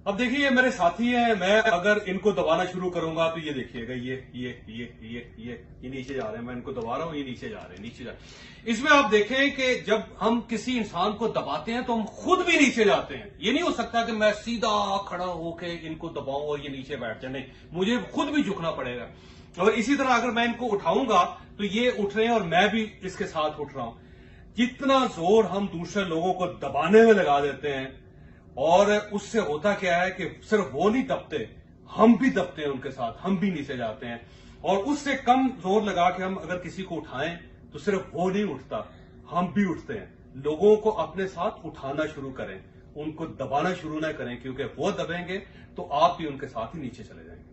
अब देखिए ये मेरे साथी हैं, मैं अगर इनको दबाना शुरू करूंगा तो ये देखिएगा ये नीचे जा रहे हैं, मैं इनको दबा रहा हूं, ये नीचे जा रहे हैं, नीचे जा रहे हैं। इसमें आप देखें कि जब हम किसी इंसान को दबाते हैं तो हम खुद भी नीचे जाते हैं। ये नहीं हो सकता कि मैं सीधा खड़ा होके इनको दबाऊं और ये नीचे बैठ जाए, नहीं, मुझे खुद भी झुकना पड़ेगा। और इसी तरह अगर मैं इनको उठाऊंगा तो ये उठ रहे हैं और मैं भी इसके साथ उठ रहा हूं। जितना जोर हम दूसरे लोगों को दबाने में लगा देते हैं और उससे होता क्या है कि सिर्फ वो नहीं दबते, हम भी दबते हैं उनके साथ, हम भी नीचे जाते हैं। और उससे कम जोर लगा के हम अगर किसी को उठाएं तो सिर्फ वो नहीं उठता, हम भी उठते हैं। लोगों को अपने साथ उठाना शुरू करें, उनको दबाना शुरू ना करें, क्योंकि वो दबेंगे तो आप भी उनके साथ ही नीचे चले जाएंगे।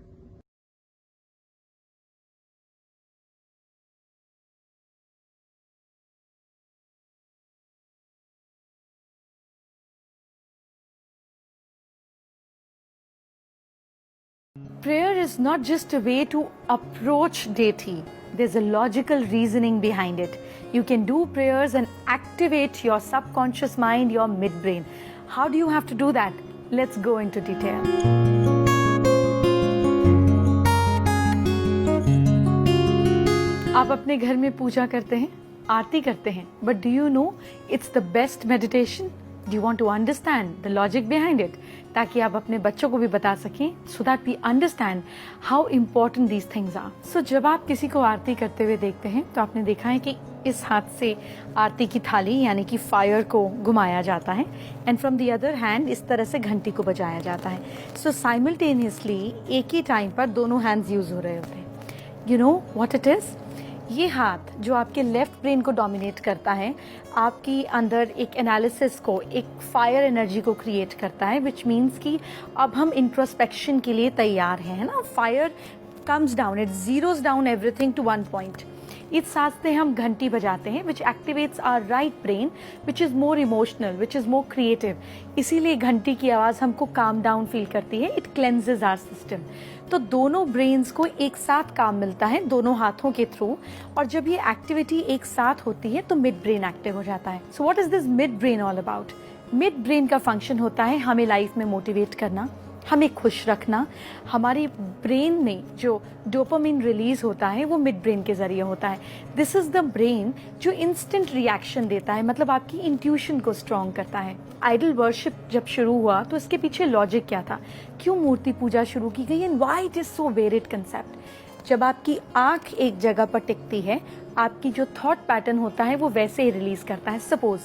Prayer is not just a way to approach deity. There's a logical reasoning behind it. You can do prayers and activate your subconscious mind, your midbrain. How do you have to do that? Let's go into detail. आप अपने घर में पूजा करते हैं, आरती करते हैं, but do you know it's the best meditation? Do you want to understand the logic behind it? ताकि आप अपने बच्चों को भी बता सकें, so that we understand how important these things are. So जब आप किसी को आरती करते हुए देखते हैं तो आपने देखा है कि इस हाथ से आरती की थाली यानी कि फायर को घुमाया जाता है and from the other hand इस तरह से घंटी को बजाया जाता है। सो साइमल्टेनियसली एक ही टाइम पर दोनों हैंड्स यूज हो रहे होते हैं। You know what it is? ये हाथ जो आपके लेफ्ट ब्रेन को डोमिनेट करता है, आपकी अंदर एक एनालिसिस को, एक फायर एनर्जी को क्रिएट करता है, विच मीन्स कि अब हम इंट्रोस्पेक्शन के लिए तैयार हैं, है ना। Fire comes down, it zeroes down everything to one point. इस साथ से हम घंटी बजाते हैं which activates our right brain which is more emotional, which is more creative. इसीलिए घंटी की आवाज़ हमको काम डाउन फील करती है, इट क्लेंजेज आवर सिस्टम। तो दोनों ब्रेन्स को एक साथ काम मिलता है दोनों हाथों के थ्रू, और जब ये एक्टिविटी एक साथ होती है तो मिड ब्रेन एक्टिव हो जाता है। So what is this mid brain all about? Mid brain का फंक्शन होता है हमें लाइफ में मोटिवेट करना, हमें खुश रखना। हमारी ब्रेन में जो डोपामिन रिलीज होता है वो मिड ब्रेन के जरिए होता है। दिस इज द ब्रेन जो इंस्टेंट रिएक्शन देता है, मतलब आपकी इंट्यूशन को स्ट्रॉन्ग करता है। आइडल वर्शिप जब शुरू हुआ तो इसके पीछे लॉजिक क्या था, क्यों मूर्ति पूजा शुरू की गई, and why it is so varied concept. जब आपकी आंख एक जगह पर टिकती है, आपकी जो थॉट पैटर्न होता है वो वैसे ही रिलीज करता है। सपोज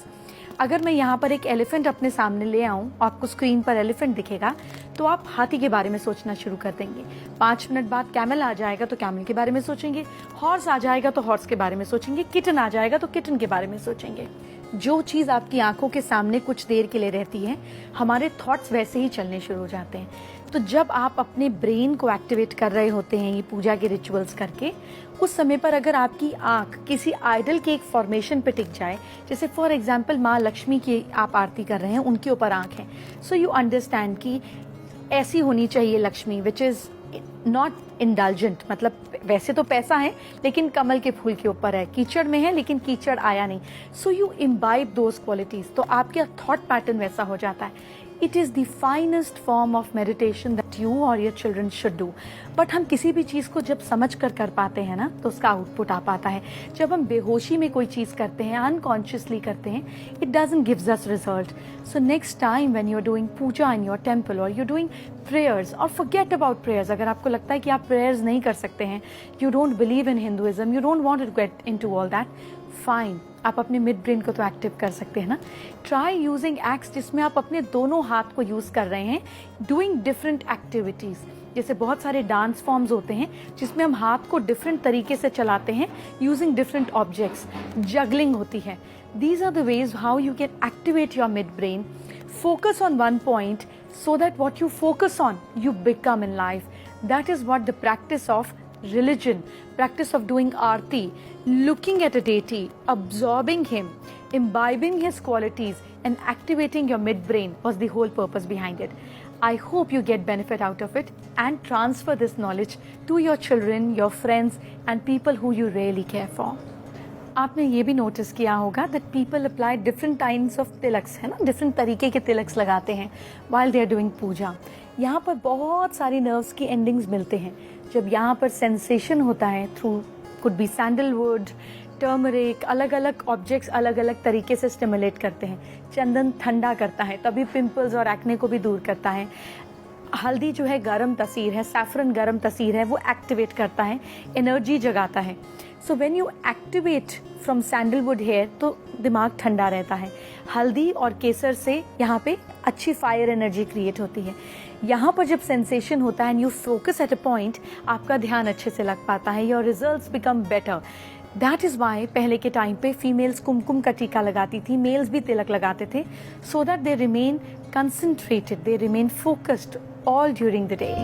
अगर मैं यहाँ पर एक एलिफेंट अपने सामने ले आऊं, आपको स्क्रीन पर एलिफेंट दिखेगा तो आप हाथी के बारे में सोचना शुरू कर देंगे। 5 मिनट बाद कैमल आ जाएगा तो कैमल के बारे में सोचेंगे, हॉर्स आ जाएगा तो हॉर्स के बारे में सोचेंगे, किटन आ जाएगा तो किटन के बारे में सोचेंगे। जो चीज़ आपकी आंखों के सामने कुछ देर के लिए रहती है, हमारे थॉट्स वैसे ही चलने शुरू हो जाते हैं। तो जब आप अपने ब्रेन को एक्टिवेट कर रहे होते हैं ये पूजा के रिचुअल्स करके, उस समय पर अगर आपकी आंख किसी आइडल के एक फॉर्मेशन पे टिक जाए, जैसे फॉर एग्जांपल माँ लक्ष्मी की आप आरती कर रहे हैं, उनके ऊपर आंख है, सो यू अंडरस्टैंड कि ऐसी होनी चाहिए Lakshmi which is not indulgent, मतलब वैसे तो पैसा है लेकिन कमल के फूल के ऊपर है, कीचड़ में है लेकिन कीचड़ आया नहीं। So you imbibe those qualities, तो आपका थॉट पैटर्न वैसा हो जाता है। It is the finest form of meditation that you और your children should do. But हम किसी भी चीज़ को जब समझ कर पाते हैं ना तो उसका आउटपुट आ पाता है। जब हम बेहोशी में कोई चीज़ करते हैं, अनकॉन्शियसली करते हैं, it doesn't gives us result. So next time when you are doing puja in your temple और यू डूइंग प्रेयर्स, और फॉरगेट अबाउट प्रेयर्स, अगर आपको लगता है कि आप प्रेयर्स नहीं कर सकते हैं, you don't believe in Hinduism, you don't want to get into all that, fine, आप अपने मिड ब्रेन को तो एक्टिव कर सकते हैं ना। ट्राई यूजिंग एक्ट्स जिसमें आप अपने दोनों हाथ को यूज कर रहे हैं, डूइंग डिफरेंट एक्टिविटीज। जैसे बहुत सारे डांस फॉर्म्स होते हैं जिसमें हम हाथ को डिफरेंट तरीके से चलाते हैं यूजिंग डिफरेंट ऑब्जेक्ट्स, जगलिंग होती है। These are the ways how you can activate your mid brain, focus on one point so that what you focus on you become in life. That is what the practice of religion, practice of doing aarti, looking at a deity, absorbing him, imbibing his qualities and activating your midbrain was the whole purpose behind it. I hope you get benefit out of it and transfer this knowledge to your children, your friends and people who you really care for. आपने ये भी notice किया होगा that people apply different types of Tilak's, है ना, different तरीके के तिलक्स लगाते हैं वाइल दे आर डूइंग पूजा। यहाँ पर बहुत सारी नर्व्स की एंडिंग्स मिलते हैं। जब यहाँ पर सेंसेशन होता है through could be sandalwood, turmeric, अलग अलग ऑब्जेक्ट्स अलग अलग तरीके से स्टिमुलेट करते हैं। चंदन ठंडा करता है, तभी पिंपल्स और एक्ने को भी दूर करता है। हल्दी जो है गर्म तसीर है, सैफरन गर्म तसीर है, वो एक्टिवेट करता है, एनर्जी जगाता है। So when you activate from sandalwood hair तो दिमाग ठंडा रहता है। हल्दी और केसर से यहाँ पे अच्छी फायर एनर्जी क्रिएट होती है। यहाँ पर जब सेंसेशन होता है and you focus at a point, आपका ध्यान अच्छे से लग पाता है, your results become better. That is why पहले के टाइम पे फीमेल्स कुमकुम का टीका लगाती थी, मेल्स भी तिलक लगाते थे, so that they remain concentrated, they remain focused all during the day.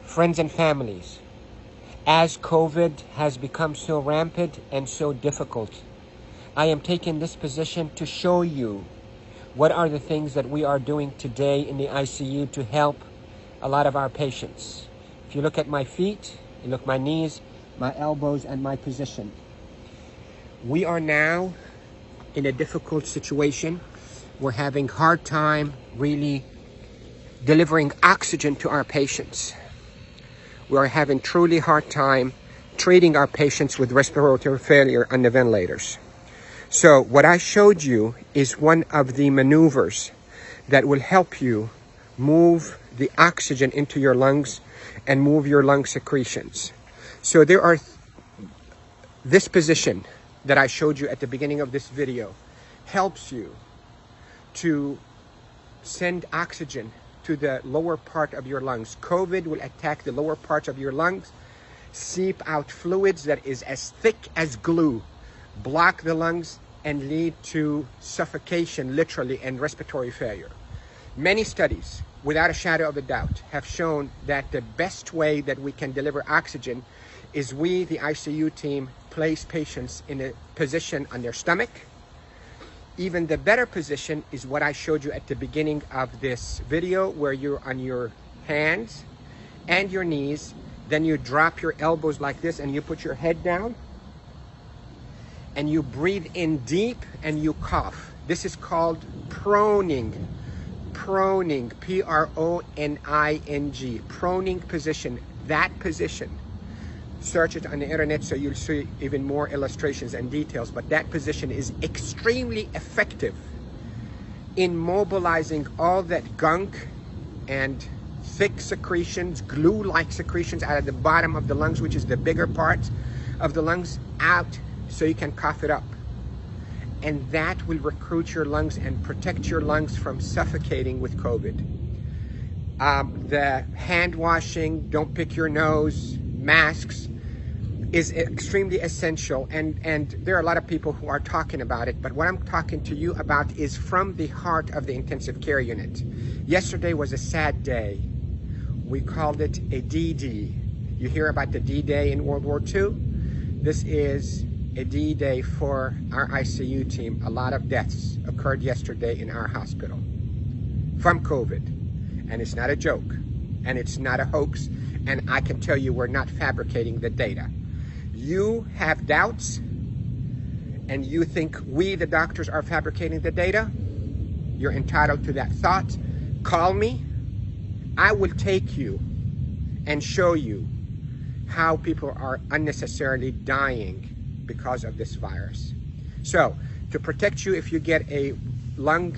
Friends and families, as COVID has become so rampant and so difficult, I am taking this position to show you what are the things that we are doing today in the ICU to help a lot of our patients. If you look at my feet, you look at my knees, my elbows, and my position. We are now in a difficult situation. We're having hard time really delivering oxygen to our patients. We are having truly hard time treating our patients with respiratory failure on the ventilators. So what I showed you is one of the maneuvers that will help you move the oxygen into your lungs and move your lung secretions. So there are this position that I showed you at the beginning of this video helps you to send oxygen to the lower part of your lungs. COVID will attack the lower parts of your lungs, seep out fluids that is as thick as glue, block the lungs, and lead to suffocation, literally, and respiratory failure. Many studies, without a shadow of a doubt, have shown that the best way that we can deliver oxygen is we, the ICU team, place patients in a position on their stomach. Even the better position is what I showed you at the beginning of this video, where you're on your hands and your knees, then you drop your elbows like this and you put your head down and you breathe in deep and you cough. This is called proning. Proning, P-R-O-N-I-N-G, proning position. That position, search it on the internet so you'll see even more illustrations and details, but that position is extremely effective in mobilizing all that gunk and thick secretions, glue-like secretions out of the bottom of the lungs, which is the bigger part of the lungs, out so you can cough it up. And that will recruit your lungs and protect your lungs from suffocating with COVID. The hand washing, don't pick your nose, masks is extremely essential. And there are a lot of people who are talking about it, but what I'm talking to you about is from the heart of the intensive care unit. Yesterday was a sad day. We called it a D-Day. You hear about the D-Day in World War II? This is a D-Day for our ICU team. A lot of deaths occurred yesterday in our hospital from COVID. And it's not a joke, and it's not a hoax, and I can tell you we're not fabricating the data. You have doubts, and you think we, the doctors, are fabricating the data. You're entitled to that thought. Call me. I will take you and show you how people are unnecessarily dying because of this virus. So, to protect you if you get a lung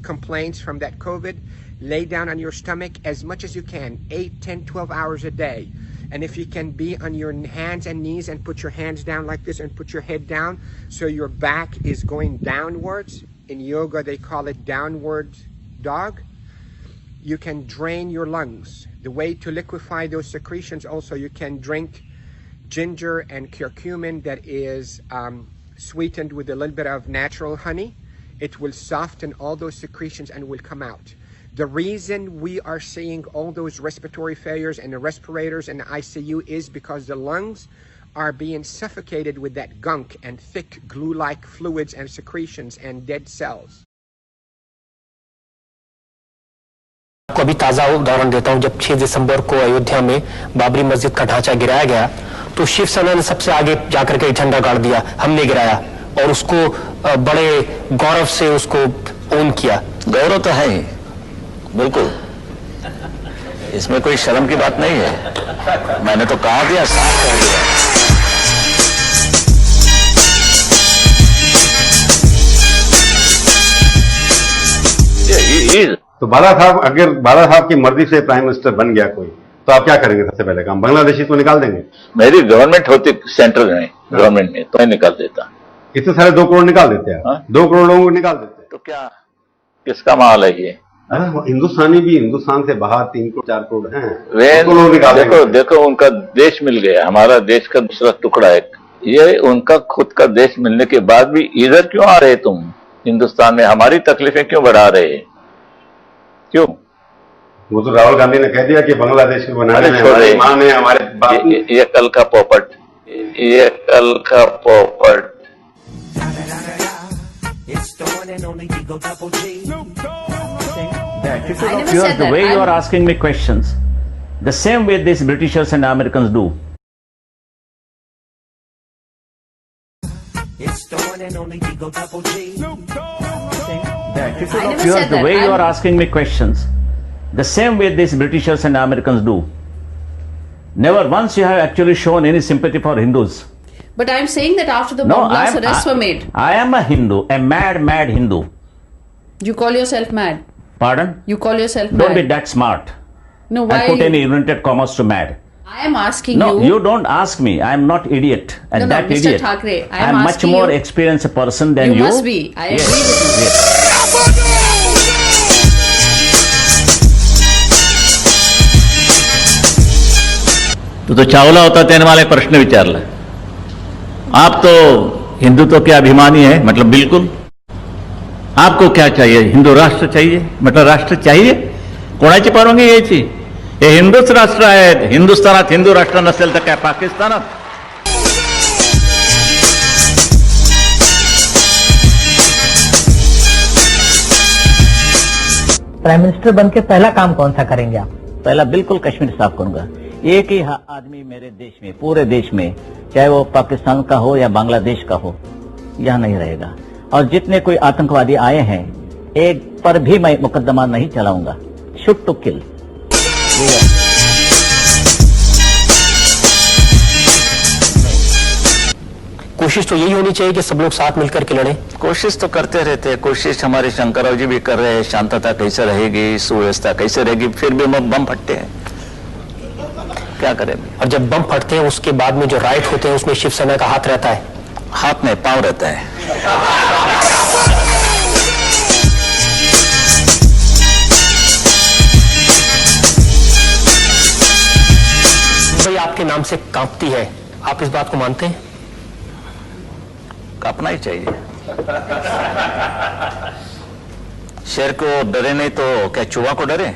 complaints from that COVID, lay down on your stomach as much as you can, 8, 10, 12 hours a day. And if you can be on your hands and knees and put your hands down like this and put your head down so your back is going downwards. In yoga, they call it downward dog. You can drain your lungs. The way to liquefy those secretions also, you can drink ginger and curcumin that is sweetened with a little bit of natural honey. It will soften all those secretions and will come out. The reason we are seeing all those respiratory failures and the respirators in the ICU is because the lungs are being suffocated with that gunk and thick glue-like fluids and secretions and dead cells. आपको अभी ताज़ा उदाहरण देता हूं, जब 6 दिसंबर को अयोध्या में बाबरी मस्जिद का ढांचा गिराया गया तो शिवसेना ने सबसे आगे जाकर के झंडा गाड़ दिया, हमने गिराया, और उसको बड़े गौरव से उसको ओन किया। गौरव तो है ही, बिल्कुल, इसमें कोई शर्म की बात नहीं है। मैंने तो कहा दिया, साफ कह दिया। तो बाला साहब, अगर बाला साहब की मर्जी से प्राइम मिनिस्टर बन गया कोई, तो आप क्या करेंगे? सबसे पहले काम बांग्लादेशी को निकाल देंगे? मेरी गवर्नमेंट होती सेंट्रल में, गवर्नमेंट में, तो मैं निकाल देता। इतने सारे 2 करोड़ निकाल देते हैं? 2 करोड़ लोगों को निकाल देते। तो क्या किसका माल है ये? हिंदुस्तानी भी, हिंदुस्तान से बाहर 3 करोड़ 4 करोड़ हैं, देखो उनका देश मिल गया, हमारा देश का दूसरा टुकड़ा एक ये उनका खुद का देश मिलने के बाद भी इधर क्यों आ रहे तुम? हिंदुस्तान में हमारी तकलीफें क्यों बढ़ा रहे? क्यों? वो तो राहुल गांधी ने कह दिया कि बांग्लादेश को बनाने में हमारे ईमान है, हमारे बाप ये कल का पोपट, ये कल का पोपट। The way you are asking me questions, the same way these Britishers and Americans do. The way you are asking me questions, the same way these Britishers and Americans do. Never once you have actually shown any sympathy for Hindus. But I'm saying that after the bomb blast arrests were made. I am a Hindu, a mad Hindu. You call yourself mad? Pardon? You call yourself mad? Don't be that smart. No, why? And put any invented commas to mad. I am asking No, you. you don't ask me. I am not idiot. And No, that Mr. idiot. Thackeray, I I am am much asking more you. experienced person than you. You must be. I agree with you. Yes. तो चावला होता त्याने मला एक प्रश्न विचारला, आप तो हिंदुत्व के अभिमानी है, मतलब बिल्कुल, आपको क्या चाहिए? हिंदू राष्ट्र चाहिए? मतलब राष्ट्र चाहिए? कोणाची परवानगी घ्यायची? हे हिंदूच राष्ट्र आहेत. हिंदुस्थानात हिंदू राष्ट्र नसेल तर काय पाकिस्तानात? प्राइम मिनिस्टर बनके पहला काम कौन सा करेंगे आप? पहला बिल्कुल कश्मीर साफ करूंगा. एक ही आदमी मेरे देश में, पूरे देश में, चाहे वो पाकिस्तान का हो या बांग्लादेश का हो, यह नहीं रहेगा. और जितने कोई आतंकवादी आए हैं, एक पर भी मैं मुकदमा नहीं चलाऊंगा. Shoot to kill. कोशिश तो यही होनी चाहिए कि सब लोग साथ मिलकर के लड़े. कोशिश तो करते रहते हैं. कोशिश हमारे शंकरराव जी भी कर रहे हैं. शांतता कैसे रहेगी, सुव्यवस्था कैसे रहेगी, फिर भी बम फटते हैं. क्या करें? और जब बम फटते हैं उसके बाद में जो राइट होते हैं उसमें शिवसेना का हाथ रहता है. हाथ में पांव रहता है. भाई आपके नाम से कांपती है, आप इस बात को मानते हैं? कांपना ही चाहिए. शेर को डरे नहीं तो क्या चूहा को डरे?